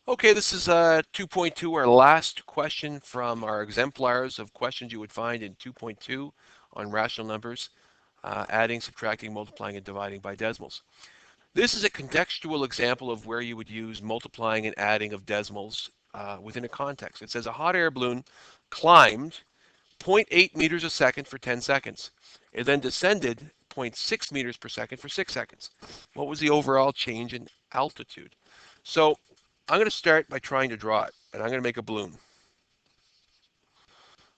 Okay, this is 2.2, our last question from our exemplars of questions you would find in 2.2 on rational numbers, adding, subtracting, multiplying, and dividing by decimals. This is a contextual example of where you would use multiplying and adding of decimals within a context. It says a hot air balloon climbed 0.8 meters a second for 10 seconds. It then descended 0.6 meters per second for 6 seconds. What was the overall change in altitude? So I'm going to start by trying to draw it, and I'm going to make a balloon.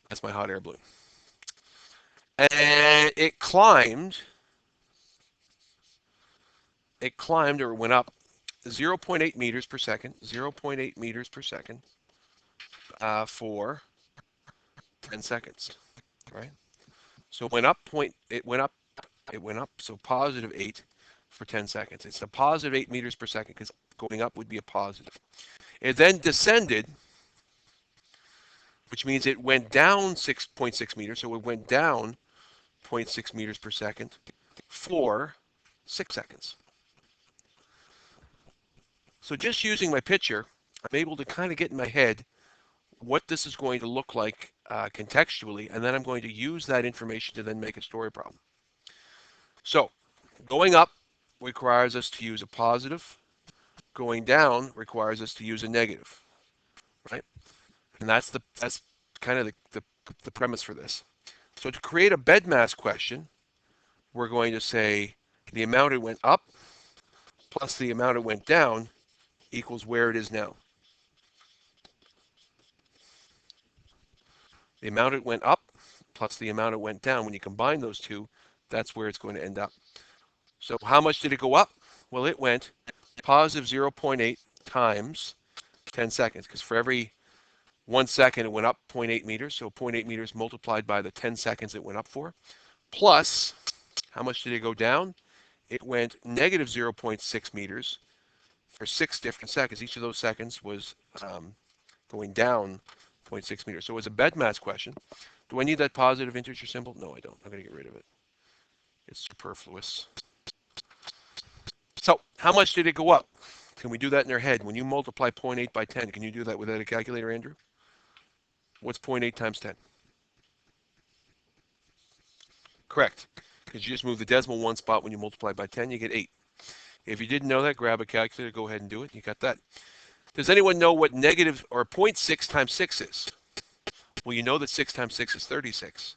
That's my hot air balloon. And it climbed or went up 0.8 meters per second, 0.8 meters per second for 10 seconds, right? So it went up, so positive 8 for 10 seconds. It's a positive 8 meters per second because going up would be a positive. It then descended, which means it went down 6.6 meters, so it went down 0.6 meters per second for 6 seconds. So just using my picture, I'm able to kind of get in my head what this is going to look like contextually, and then I'm going to use that information to then make a story problem. So going up requires us to use a positive. Going down requires us to use a negative, right? And that's kind of the premise for this. So to create a BEDMAS question, we're going to say the amount it went up plus the amount it went down equals where it is now. The amount it went up plus the amount it went down, when you combine those two, that's where it's going to end up. So how much did it go up? Well, it went positive 0.8 times 10 seconds, because for every 1 second it went up 0.8 meters, so 0.8 meters multiplied by the 10 seconds it went up for, plus how much did it go down? It went negative 0.6 meters for 6 different seconds. Each of those seconds was going down 0.6 meters. So it was a BEDMAS question. Do I need that positive integer symbol? No, I don't. I'm going to get rid of it. It's superfluous. So how much did it go up? Can we do that in our head? When you multiply 0.8 by 10, can you do that without a calculator, Andrew? What's 0.8 times 10? Correct. Because you just move the decimal one spot. When you multiply by 10, you get 8. If you didn't know that, grab a calculator, go ahead and do it. You got that. Does anyone know what negative or 0.6 times 6 is? Well, you know that 6 times 6 is 36.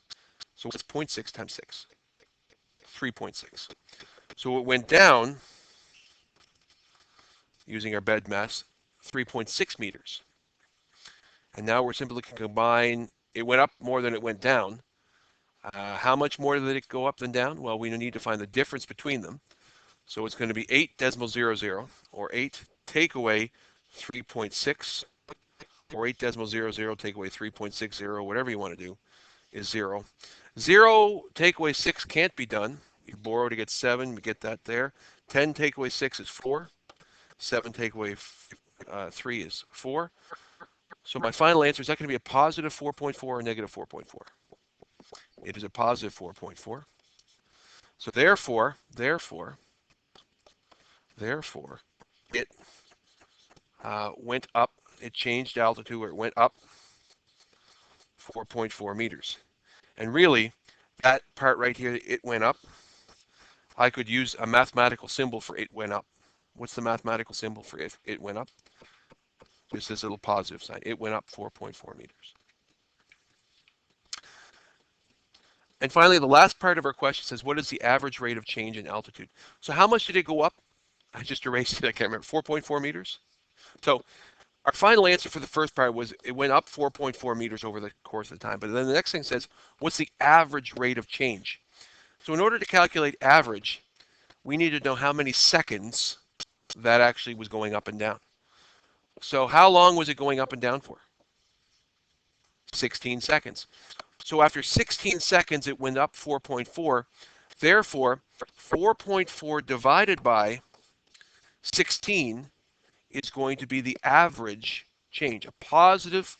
So what's 0.6 times 6? 3.6. So it went down, using our BEDMAS, 3.6 meters. And now we're simply going to combine, it went up more than it went down. How much more did it go up than down? Well, we need to find the difference between them. So it's going to be 8.00, or 8 take away 3.6, or 8.00 take away 3.60, whatever you want to do, is 0. 0 take away 6 can't be done. You borrow to get 7, you get that there. 10 take away 6 is 4. 7 take away 3 is 4. So my final answer, is that going to be a positive 4.4 or negative 4.4? It is a positive 4.4. So therefore, it went up. It changed altitude, or it went up 4.4 meters. And really, that part right here, it went up, I could use a mathematical symbol for it went up. What's the mathematical symbol for it went up? Just this little positive sign. It went up 4.4 meters. And finally, the last part of our question says, what is the average rate of change in altitude? So how much did it go up? I just erased it. I can't remember. 4.4 meters? So our final answer for the first part was it went up 4.4 meters over the course of the time. But then the next thing says, what's the average rate of change? So in order to calculate average, we need to know how many seconds that actually was going up and down. So how long was it going up and down for? 16 seconds. So after 16 seconds, it went up 4.4. Therefore, 4.4 divided by 16 is going to be the average change. A positive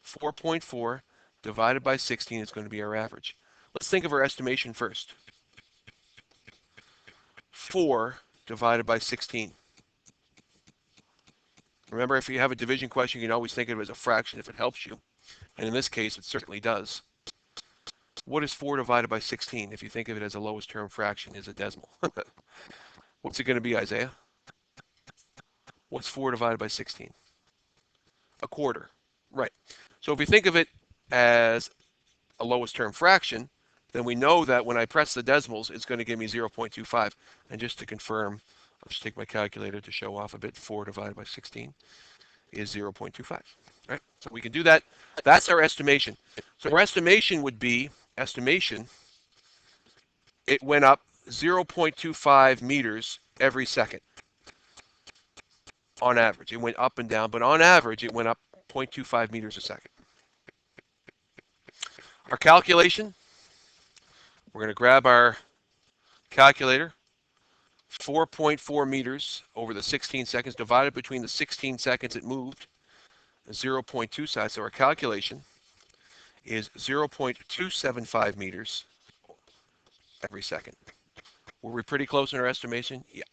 4.4 divided by 16 is going to be our average. Let's think of our estimation first. 4 divided by 16. Remember, if you have a division question, you can always think of it as a fraction if it helps you. And in this case, it certainly does. What is 4 divided by 16 if you think of it as a lowest term fraction is a decimal? What's it going to be, Isaiah? What's 4 divided by 16? A quarter. Right. So if we think of it as a lowest term fraction, then we know that when I press the decimals, it's going to give me 0.25. And just to confirm, I'll just take my calculator to show off a bit. 4 divided by 16 is 0.25. Right? So we can do that. That's our estimation. So our estimation would be, it went up 0.25 meters every second on average. It went up and down, but on average, it went up 0.25 meters a second. Our calculation, we're going to grab our calculator. 4.4 meters over the 16 seconds divided between the 16 seconds it moved, 0.2 size. So our calculation is 0.275 meters every second. Were we pretty close in our estimation? Yeah.